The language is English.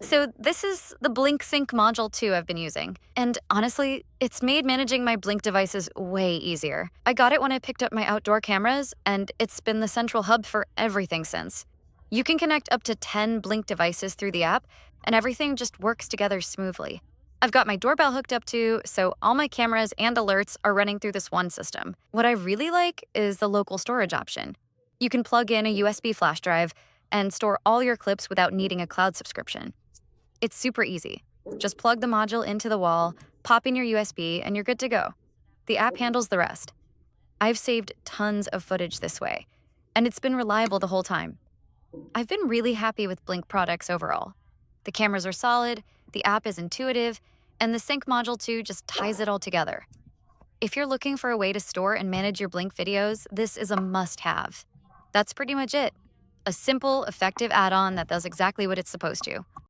So this is the Blink Sync Module 2 I've been using. And honestly, it's made managing my Blink devices way easier. I got it when I picked up my outdoor cameras, and it's been the central hub for everything since. You can connect up to 10 Blink devices through the app, and everything just works together smoothly. I've got my doorbell hooked up too, so all my cameras and alerts are running through this one system. What I really like is the local storage option. You can plug in a USB flash drive and store all your clips without needing a cloud subscription. It's super easy. Just plug the module into the wall, pop in your USB, and you're good to go. The app handles the rest. I've saved tons of footage this way, and it's been reliable the whole time. I've been really happy with Blink products overall. The cameras are solid, the app is intuitive, and the Sync Module 2 just ties it all together. If you're looking for a way to store and manage your Blink videos, this is a must-have. That's pretty much it. A simple, effective add-on that does exactly what it's supposed to.